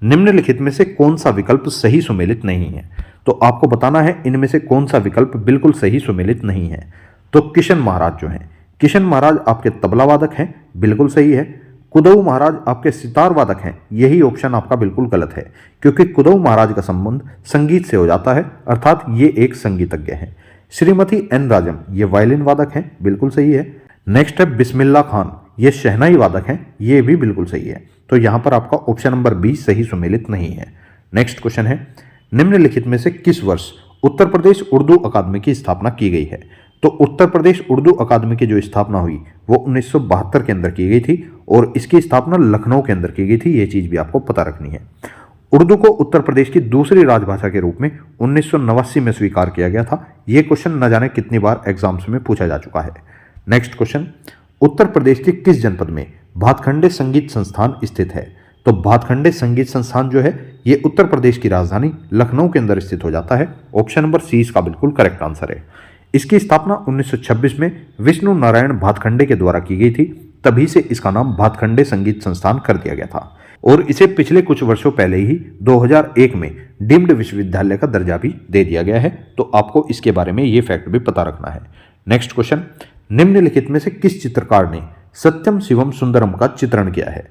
निम्नलिखित में से कौन सा विकल्प सही सुमेलित नहीं है। तो आपको बताना है इनमें से कौन सा विकल्प बिल्कुल सही सुमेलित नहीं है। तो किशन महाराज जो हैं, किशन महाराज आपके तबला वादक हैं, बिल्कुल सही है। कुदऊ महाराज आपके सितार वादक हैं, यही ऑप्शन आपका बिल्कुल गलत है, क्योंकि कुदऊ महाराज का संबंध संगीत से हो जाता है, अर्थात ये एक संगीतज्ञ हैं। श्रीमती एन राजम ये वायलिन वादक हैं, बिल्कुल सही है। नेक्स्ट है बिस्मिल्ला खान, ये शहनाई वादक हैं, ये भी बिल्कुल सही है। तो यहां पर आपका ऑप्शन नंबर 20 सही सुमेलित नहीं है। नेक्स्ट क्वेश्चन है, निम्नलिखित में से किस वर्ष उत्तर प्रदेश उर्दू अकादमी की स्थापना की गई है। तो उत्तर प्रदेश उर्दू अकादमी की जो स्थापना हुई वो 1972 के अंदर की गई थी और इसकी स्थापना लखनऊ के अंदर की गई थी, ये चीज भी आपको पता रखनी है। उर्दू को उत्तर प्रदेश की दूसरी राजभाषा के रूप में 1989 में स्वीकार किया गया था। यह क्वेश्चन न जाने कितनी बार एग्जाम्स में पूछा जा चुका है। नेक्स्ट क्वेश्चन, उत्तर प्रदेश के किस जनपद में भातखंडे संगीत संस्थान स्थित है। तो भातखंडे संगीत संस्थान जो है ये उत्तर प्रदेश की राजधानी लखनऊ के अंदर स्थित हो जाता है। ऑप्शन नंबर सी इसका बिल्कुल करेक्ट आंसर है। इसकी स्थापना 1926 में विष्णु नारायण भातखंडे के द्वारा की गई थी, तभी से इसका नाम भातखंडे संगीत संस्थान कर दिया गया था और इसे पिछले कुछ वर्षों पहले ही 2001 में डीम्ड विश्वविद्यालय का दर्जा भी दे दिया गया है। तो आपको इसके बारे में ये फैक्ट भी पता रखना है। नेक्स्ट क्वेश्चन, निम्नलिखित में से किस चित्रकार ने सत्यम शिवम सुंदरम का चित्रण किया है।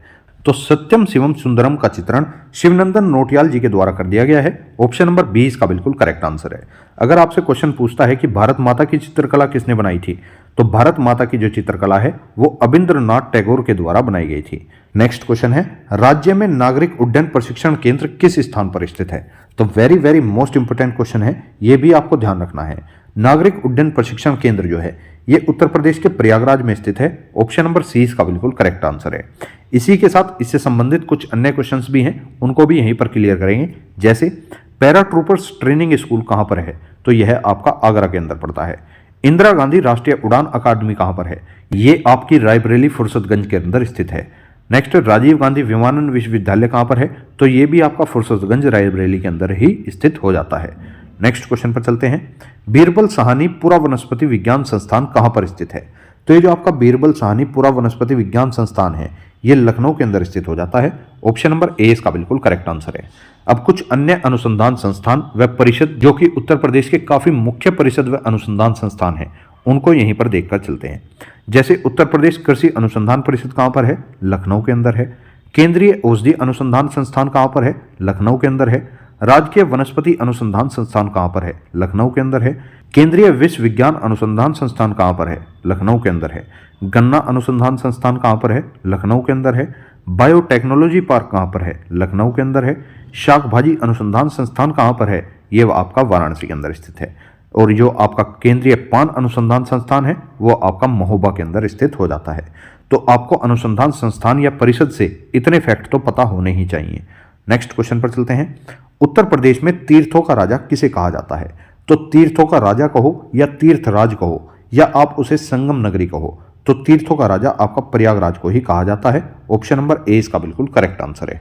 तो सत्यम शिवम सुंदरम का चित्रण शिवनंदन नोटियाल जी के द्वारा कर दिया गया है। ऑप्शन नंबर 20 का बिल्कुल करेक्ट आंसर है। अगर आपसे क्वेश्चन पूछता है कि भारत माता की चित्रकला किसने बनाई थी, तो भारत माता की जो चित्रकला है वो अबिंद्रनाथ टैगोर के द्वारा बनाई गई थी। नेक्स्ट क्वेश्चन है, राज्य में नागरिक उड्डयन प्रशिक्षण केंद्र किस स्थान पर स्थित है। तो very very most important question है, ये भी आपको ध्यान रखना है। नागरिक उड्डयन प्रशिक्षण केंद्र जो है ये उत्तर प्रदेश के प्रयागराज में स्थित है। ऑप्शन नंबर सी इसका बिल्कुल करेक्ट आंसर है। इसी के साथ इससे संबंधित कुछ अन्य क्वेश्चंस भी हैं, उनको भी यहीं पर क्लियर करेंगे। जैसे पैरा ट्रूपर्स ट्रेनिंग स्कूल कहां पर है, तो यह आपका आगरा के अंदर पड़ता है। इंदिरा गांधी राष्ट्रीय उड़ान अकादमी कहां पर है, ये आपकी रायबरेली फुर्सतगंज के अंदर स्थित है। नेक्स्ट, राजीव गांधी विमानन विश्वविद्यालय कहाँ पर है? तो ये भी आपका फुर्सतगंज रायबरेली के अंदर ही स्थित हो जाता है। नेक्स्ट क्वेश्चन पर चलते हैं। बीरबल साहनी पुरा वनस्पति विज्ञान संस्थान कहाँ पर स्थित है? तो ये जो आपका बीरबल साहनी पुरा वनस्पति विज्ञान संस्थान है, ये लखनऊ के अंदर स्थित हो जाता है। ऑप्शन नंबर ए इसका बिल्कुल करेक्ट आंसर है। अब कुछ अन्य अनुसंधान संस्थान व परिषद जो कि उत्तर प्रदेश के काफी मुख्य परिषद व अनुसंधान संस्थान हैं, उनको यहीं पर देखकर चलते हैं। जैसे उत्तर प्रदेश कृषि अनुसंधान परिषद कहाँ पर है? लखनऊ के अंदर है। केंद्रीय औषधि अनुसंधान संस्थान कहाँ पर है? लखनऊ के अंदर है। राजकीय वनस्पति अनुसंधान संस्थान कहाँ पर है? लखनऊ के अंदर है। केंद्रीय विश्व विज्ञान अनुसंधान संस्थान कहाँ पर है? लखनऊ के अंदर है। गन्ना अनुसंधान संस्थान कहाँ पर है? लखनऊ के अंदर है। बायोटेक्नोलॉजी पार्क कहाँ पर है? लखनऊ के अंदर है। शाक भाजी अनुसंधान संस्थान कहाँ पर है? ये आपका वाराणसी के अंदर स्थित है। और जो आपका केंद्रीय पान अनुसंधान संस्थान है, वो आपका महोबा के अंदर स्थित हो जाता है। तो आपको अनुसंधान संस्थान या परिषद से इतने फैक्ट तो पता होने ही चाहिए। नेक्स्ट क्वेश्चन पर चलते हैं। उत्तर प्रदेश में तीर्थों का राजा किसे कहा जाता है? तो तीर्थों का राजा कहो या तीर्थराज कहो या आप उसे संगम नगरी कहो, तो तीर्थों का राजा आपका प्रयागराज को ही कहा जाता है। ऑप्शन नंबर ए इसका बिल्कुल करेक्ट आंसर है।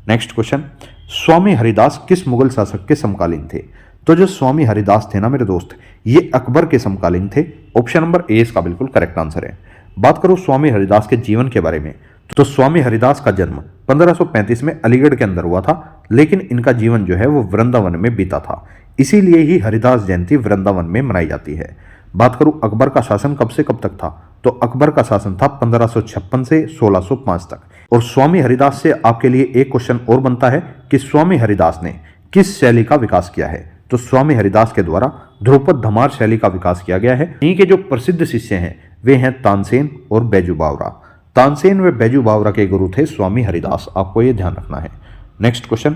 नेक्स्ट क्वेश्चन, स्वामी हरिदास किस मुगल शासक के समकालीन थे? तो जो स्वामी हरिदास थे ना मेरे दोस्त, ये अकबर के समकालीन थे। ऑप्शन नंबर ए इसका बिल्कुल करेक्ट आंसर है। बात करूं स्वामी हरिदास के जीवन के बारे में, तो स्वामी हरिदास का जन्म 1535 में अलीगढ़ के अंदर हुआ था, लेकिन इनका जीवन जो है वो वृंदावन में बीता था। इसीलिए ही हरिदास जयंती वृंदावन में मनाई जाती है। बात करूं अकबर का शासन कब से कब तक था, तो अकबर का शासन था 1556 से 1605 तक। और स्वामी हरिदास से आपके लिए एक क्वेश्चन और बनता है कि स्वामी हरिदास ने किस शैली का विकास किया है? तो स्वामी हरिदास के द्वारा ध्रुपद धमार शैली का विकास किया गया है। इन्हीं के जो प्रसिद्ध शिष्य हैं वे हैं तानसेन और बैजू बावरा। तानसेन व बैजू बावरा के गुरु थे स्वामी हरिदास, आपको ये ध्यान रखना है। नेक्स्ट क्वेश्चन,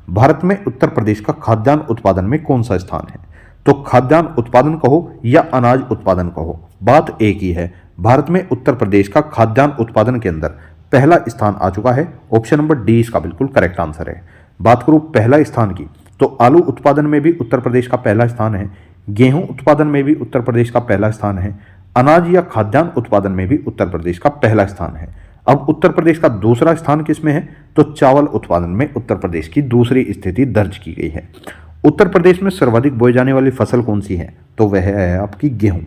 भारत में उत्तर प्रदेश का खाद्यान्न उत्पादन में कौन सा स्थान है? तो खाद्यान्न उत्पादन कहो या अनाज उत्पादन कहो, बात एक ही है। भारत में उत्तर प्रदेश का खाद्यान्न उत्पादन के अंदर पहला स्थान आ चुका है। ऑप्शन नंबर डी इसका बिल्कुल करेक्ट आंसर है। बात करूं पहला स्थान की, तो आलू उत्पादन में भी उत्तर प्रदेश का पहला स्थान है। गेहूं उत्पादन में भी उत्तर प्रदेश का पहला स्थान है। अनाज या खाद्यान्न उत्पादन में भी उत्तर प्रदेश का पहला स्थान है। अब उत्तर प्रदेश का दूसरा स्थान किसमें है? तो चावल उत्पादन में उत्तर प्रदेश की दूसरी स्थिति दर्ज की गई है। उत्तर प्रदेश में सर्वाधिक बोई जाने वाली फसल कौन सी है? तो वह है आपकी गेहूं।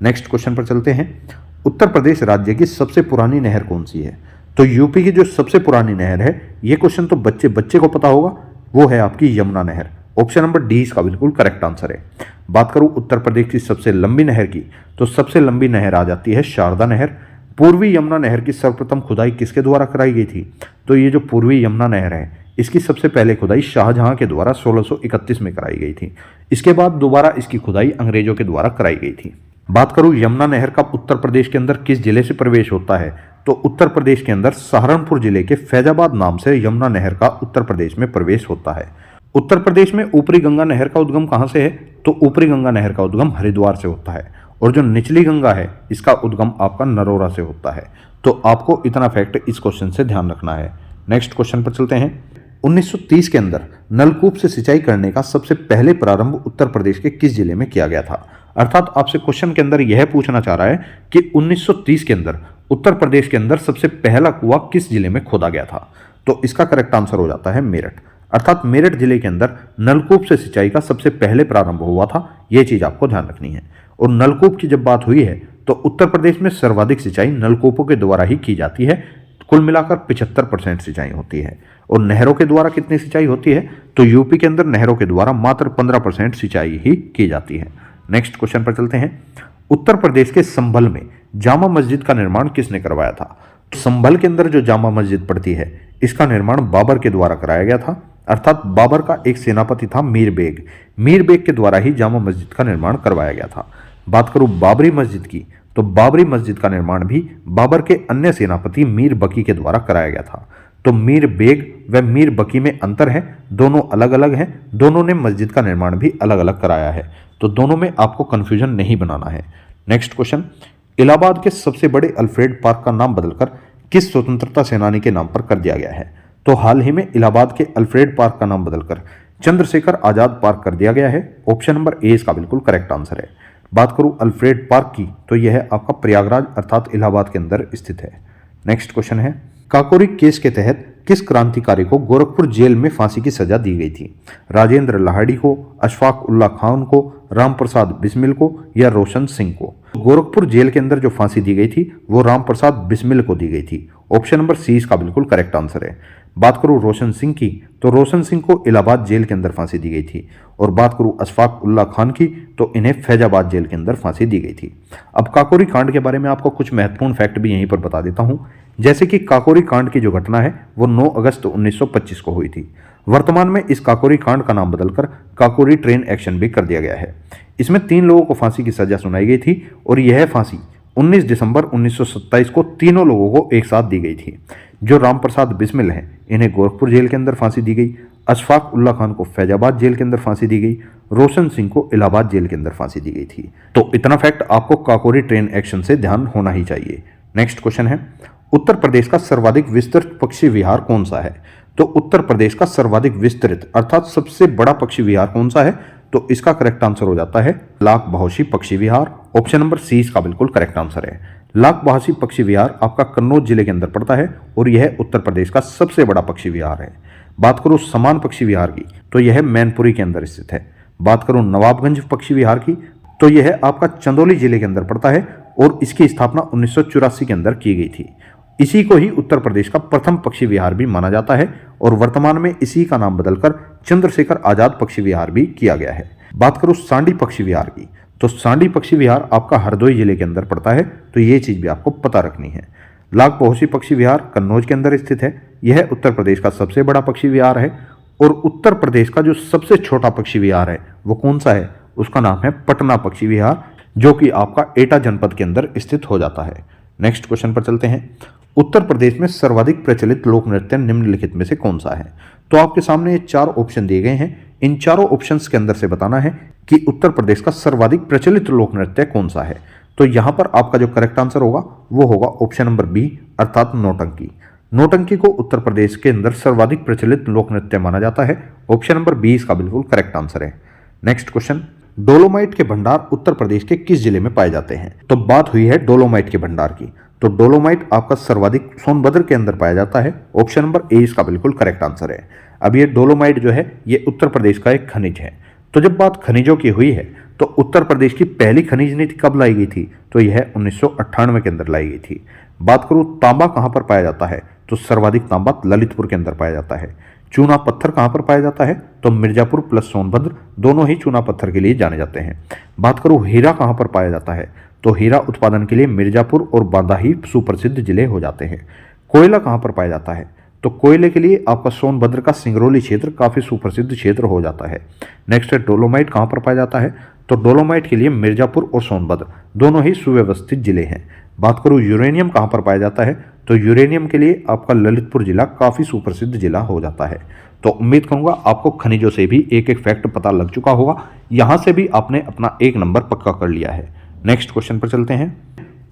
नेक्स्ट क्वेश्चन पर चलते हैं। उत्तर प्रदेश राज्य की सबसे पुरानी नहर कौन सी है? तो यूपी की जो सबसे पुरानी नहर है, ये क्वेश्चन तो बच्चे बच्चे को पता होगा, वो है आपकी यमुना नहर। ऑप्शन नंबर डी इसका बिल्कुल करेक्ट आंसर है। बात करूं उत्तर प्रदेश की सबसे लंबी नहर की, तो सबसे लंबी नहर आ जाती है शारदा नहर। पूर्वी यमुना नहर की सर्वप्रथम खुदाई किसके द्वारा कराई गई थी? तो ये जो पूर्वी यमुना नहर है, इसकी सबसे पहले खुदाई शाहजहां के द्वारा 1631 में कराई गई थी। इसके बाद दोबारा इसकी खुदाई अंग्रेजों के द्वारा कराई गई थी। बात करूं यमुना नहर का उत्तर प्रदेश के अंदर किस जिले से प्रवेश होता है? तो उत्तर प्रदेश के अंदर सहारनपुर जिले के फैजाबाद नाम से यमुना नहर का उत्तर प्रदेश में प्रवेश होता है। उत्तर प्रदेश में ऊपरी गंगा नहर का उद्गम कहां से है? तो ऊपरी गंगा नहर का उद्गम हरिद्वार से होता है। और जो निचली गंगा है, इसका उद्गम आपका नरोरा से होता है। तो आपको इतना फैक्ट इस क्वेश्चन से ध्यान रखना है। नेक्स्ट क्वेश्चन पर चलते हैं। 1930 के अंदर नलकूप से सिंचाई करने का सबसे पहले प्रारंभ उत्तर प्रदेश के किस जिले में किया गया था? अर्थात आपसे क्वेश्चन के अंदर यह पूछना चाह रहा है कि 1930 के अंदर उत्तर प्रदेश के अंदर सबसे पहला कुआं किस जिले में खोदा गया था? तो इसका करेक्ट आंसर हो जाता है मेरठ। अर्थात मेरठ जिले के अंदर नलकूप से सिंचाई का सबसे पहले प्रारंभ हुआ था। यह चीज आपको ध्यान रखनी है। और नलकूप की जब बात हुई है, तो उत्तर प्रदेश में सर्वाधिक सिंचाई नलकूपों के द्वारा ही की जाती है। कुल मिलाकर 75% सिंचाई होती है। और नहरों के द्वारा कितनी सिंचाई होती है? तो यूपी के अंदर नहरों के द्वारा मात्र 15% सिंचाई ही की जाती है। नेक्स्ट क्वेश्चन पर चलते हैं। उत्तर प्रदेश के संभल में जामा मस्जिद का निर्माण किसने करवाया था? तो संभल के अंदर जो जामा मस्जिद पड़ती है, इसका निर्माण बाबर के द्वारा कराया गया था। अर्थात बाबर का एक सेनापति था मीर बेग। मीर बेग के द्वारा ही जामा मस्जिद का निर्माण करवाया गया था। बात करूं बाबरी मस्जिद की, तो बाबरी मस्जिद का निर्माण भी बाबर के अन्य सेनापति मीर बकी के द्वारा कराया गया था। तो मीर बेग व मीर बकी में अंतर है, दोनों अलग अलग हैं। दोनों ने मस्जिद का निर्माण भी अलग अलग कराया है। तो दोनों में आपको कंफ्यूजन नहीं बनाना है। नेक्स्ट क्वेश्चन, इलाहाबाद के सबसे बड़े अल्फ्रेड पार्क का नाम बदलकर किस स्वतंत्रता सेनानी के नाम पर कर दिया गया है? तो हाल ही में इलाहाबाद के अल्फ्रेड पार्क का नाम बदलकर चंद्रशेखर आजाद पार्क कर दिया गया है। ऑप्शन नंबर ए इसका बिल्कुल करेक्ट आंसर है। बात करूं अल्फ्रेड पार्क की, तो यह है आपका प्रयागराज अर्थात इलाहाबाद के अंदर स्थित है। नेक्स्ट क्वेश्चन है, काकोरी केस के तहत किस क्रांतिकारी को गोरखपुर जेल में फांसी की सजा दी गई थी? राजेंद्र लाहिड़ी को, अशफाक उल्ला खान को, रामप्रसाद बिस्मिल को या रोशन सिंह को? गोरखपुर जेल के अंदर जो फांसी दी गई थी वो रामप्रसाद बिस्मिल को दी गई थी। ऑप्शन नंबर सी इसका बिल्कुल करेक्ट आंसर है। बात करूं रोशन सिंह की, तो रोशन सिंह को इलाहाबाद जेल के अंदर फांसी दी गई थी। और बात करूं अशफाक उल्ला खान की, तो इन्हें फैजाबाद जेल के अंदर फांसी दी गई थी। अब काकोरी कांड के बारे में आपको कुछ महत्वपूर्ण फैक्ट भी यहीं पर बता देता हूं। जैसे कि काकोरी कांड की जो घटना है वो 9 अगस्त 1925 को हुई थी। वर्तमान में इस काकोरी कांड का नाम बदलकर काकोरी ट्रेन एक्शन भी कर दिया गया है। इसमें 3 लोगों को फांसी की सजा सुनाई गई थी और यह फांसी 19 दिसंबर 1927 को तीनों लोगों को एक साथ दी गई थी। जो रामप्रसाद बिस्मिल हैं, इन्हें गोरखपुर जेल के अंदर फांसी दी गई। अशफाक उल्ला खान को फैजाबाद जेल के अंदर फांसी दी गई। रोशन सिंह को इलाहाबाद जेल के अंदर फांसी दी गई थी। तो इतना फैक्ट आपको काकोरी ट्रेन एक्शन से ध्यान होना ही चाहिए। नेक्स्ट क्वेश्चन है, उत्तर प्रदेश का सर्वाधिक विस्तृत पक्षी विहार कौन सा है? तो उत्तर प्रदेश का सर्वाधिक विस्तृत अर्थात सबसे बड़ा पक्षी विहार कौन सा है? तो इसका करेक्ट आंसर हो जाता है लाख बहोशी पक्षी विहार। ऑप्शन नंबर सी इसका बिल्कुल करेक्ट आंसर है। लाख बहोशी पक्षी विहार आपका कन्नौज जिले के अंदर पड़ता है और यह उत्तर प्रदेश का सबसे बड़ा पक्षी विहार है। बात करूं समान पक्षी विहार की, तो यह मैनपुरी के अंदर स्थित है। बात करूं नवाबगंज पक्षी विहार की, तो यह आपका चंदौली जिले के अंदर पड़ता है और इसकी स्थापना 1984 के अंदर की गई थी। इसी को ही उत्तर प्रदेश का प्रथम पक्षी विहार भी माना जाता है और वर्तमान में इसी का नाम बदलकर चंद्रशेखर आजाद पक्षी विहार भी किया गया है। बात करूं सांडी पक्षी विहार की, तो सांडी पक्षी विहार आपका हरदोई जिले के अंदर पड़ता है, तो ये चीज भी आपको पता रखनी है। लाख बहोशी पक्षी विहार कन्नौज के अंदर स्थित है। यह उत्तर प्रदेश का सबसे बड़ा पक्षी विहार है। और उत्तर प्रदेश का जो सबसे छोटा पक्षी विहार है वो कौन सा है? उसका नाम है पटना पक्षी विहार, जो कि आपका एटा जनपद के अंदर स्थित हो जाता है। नेक्स्ट क्वेश्चन पर चलते हैं। उत्तर प्रदेश में सर्वाधिक प्रचलित लोक नृत्य निम्नलिखित में से कौन सा है? तो आपके सामने ये 4 ऑप्शन दिए गए हैं। इन चारों ऑप्शंस के अंदर से बताना है कि उत्तर प्रदेश का सर्वाधिक प्रचलित लोक नृत्य कौन सा है। तो यहां पर आपका जो करेक्ट आंसर होगा वो होगा ऑप्शन नंबर बी अर्थात नौटंकी। नौटंकी को उत्तर प्रदेश के अंदर सर्वाधिक प्रचलित लोक नृत्य माना जाता है। ऑप्शन नंबर बी इसका बिल्कुल करेक्ट आंसर है। नेक्स्ट क्वेश्चन, डोलोमाइट के भंडार उत्तर प्रदेश के किस जिले में पाए जाते हैं? तो बात हुई है डोलोमाइट के भंडार की, तो डोलोमाइट आपका सर्वाधिक सोनभद्र के अंदर पाया जाता है। ऑप्शन नंबर ए इसका बिल्कुल करेक्ट आंसर है। अब ये डोलोमाइट जो है ये उत्तर प्रदेश का एक खनिज है। तो जब बात खनिजों की हुई है तो उत्तर प्रदेश की पहली खनिज नीति कब लाई गई थी? तो यह 1998 के अंदर लाई गई थी। बात करूं तांबा कहां पर पाया जाता है, तो सर्वाधिक तांबा ललितपुर के अंदर पाया जाता है। चूना पत्थर कहां पर पाया जाता है? तो मिर्जापुर प्लस सोनभद्र दोनों ही चूना पत्थर के लिए जाने जाते हैं। बात करूं हीरा कहां पर पाया जाता है, तो हीरा उत्पादन के लिए मिर्जापुर और बांदा ही सुप्रसिद्ध जिले हो जाते हैं। कोयला कहां पर पाया जाता है, तो कोयले के लिए आपका सोनभद्र का सिंगरौली क्षेत्र काफी सुप्रसिद्ध क्षेत्र हो जाता है। नेक्स्ट है डोलोमाइट कहां पर पाया जाता है, तो डोलोमाइट के लिए मिर्जापुर और सोनभद्र दोनों ही सुव्यवस्थित जिले हैं। बात करूं यूरेनियम कहां पर पाया जाता है, तो यूरेनियम के लिए आपका ललितपुर जिला काफी सुप्रसिद्ध जिला हो जाता है। तो उम्मीद करूंगा आपको खनिजों से भी एक एक फैक्ट पता लग चुका होगा। यहां से भी आपने अपना 1 नंबर पक्का कर लिया है। नेक्स्ट क्वेश्चन पर चलते हैं।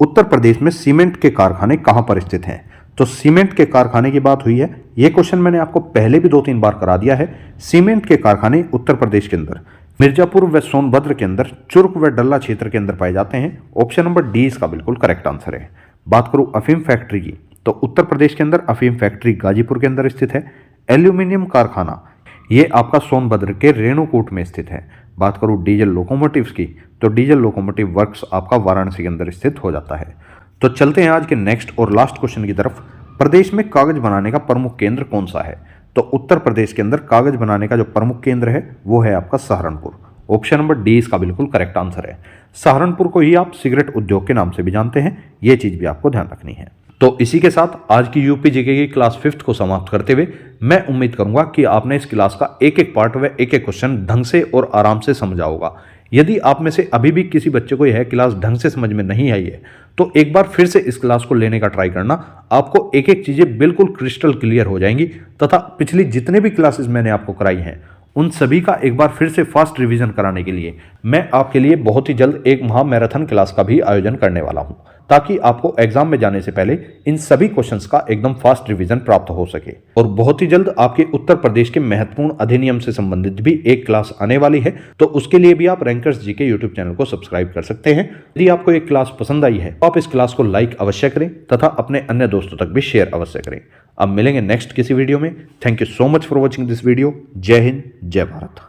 उत्तर प्रदेश में सीमेंट के कारखाने कहां पर स्थित हैं? तो सीमेंट के कारखाने की बात हुई है, यह क्वेश्चन मैंने आपको पहले भी 2-3 बार करा दिया है। सीमेंट के कारखाने उत्तर प्रदेश के अंदर मिर्जापुर व सोनभद्र के अंदर चुर्क व डल्ला क्षेत्र के अंदर पाए जाते हैं। ऑप्शन नंबर डी इसका बिल्कुल करेक्ट आंसर है। बात करूं अफीम फैक्ट्री की, तो उत्तर प्रदेश के अंदर अफीम फैक्ट्री गाजीपुर के अंदर स्थित है। एल्यूमिनियम कारखाना ये आपका सोनभद्र के रेणुकूट में स्थित है। बात करूं डीजल लोकोमोटिव्स की, तो डीजल लोकोमोटिव वर्क्स आपका वाराणसी के अंदर स्थित हो जाता है। तो चलते हैं आज के नेक्स्ट और लास्ट क्वेश्चन की तरफ। प्रदेश में कागज बनाने का प्रमुख केंद्र कौन सा है? तो उत्तर प्रदेश के अंदर कागज बनाने का जो प्रमुख केंद्र है वो है आपका सहारनपुर। ऑप्शन नंबर डी इसका बिल्कुल करेक्ट आंसर है। सहारनपुर को ही आप सिगरेट उद्योग के नाम से भी जानते हैं, ये चीज भी आपको ध्यान रखनी है। तो इसी के साथ आज की यूपी जीके की क्लास 5th को समाप्त करते हुए मैं उम्मीद करूंगा कि आपने इस क्लास का एक एक पार्ट व एक एक क्वेश्चन ढंग से और आराम से समझा होगा। यदि आप में से अभी भी किसी बच्चे को यह क्लास ढंग से समझ में नहीं आई है तो एक बार फिर से इस क्लास को लेने का ट्राई करना। आपको एक एक चीजें बिल्कुल क्रिस्टल क्लियर हो जाएंगी तथा पिछली जितने भी क्लासेस मैंने आपको कराई हैं उन सभी का एक बार फिर से फास्ट रिवीजन कराने के लिए मैं आपके लिए बहुत ही जल्द एक महा मैराथन क्लास का भी आयोजन करने वाला हूं, ताकि आपको एग्जाम में जाने से पहले इन सभी क्वेश्चंस का एकदम फास्ट रिवीजन प्राप्त हो सके। और बहुत ही जल्द आपके उत्तर प्रदेश के महत्वपूर्ण अधिनियम से संबंधित भी एक क्लास आने वाली है, तो उसके लिए भी आप रैंकर्स जीके यूट्यूब चैनल को सब्सक्राइब कर सकते हैं। यदि आपको एक क्लास पसंद आई है तो आप इस क्लास को लाइक अवश्य करें तथा अपने अन्य दोस्तों तक भी शेयर अवश्य करें। अब मिलेंगे नेक्स्ट किसी वीडियो में। Thank you so much for watching this video. जय हिंद, जय भारत।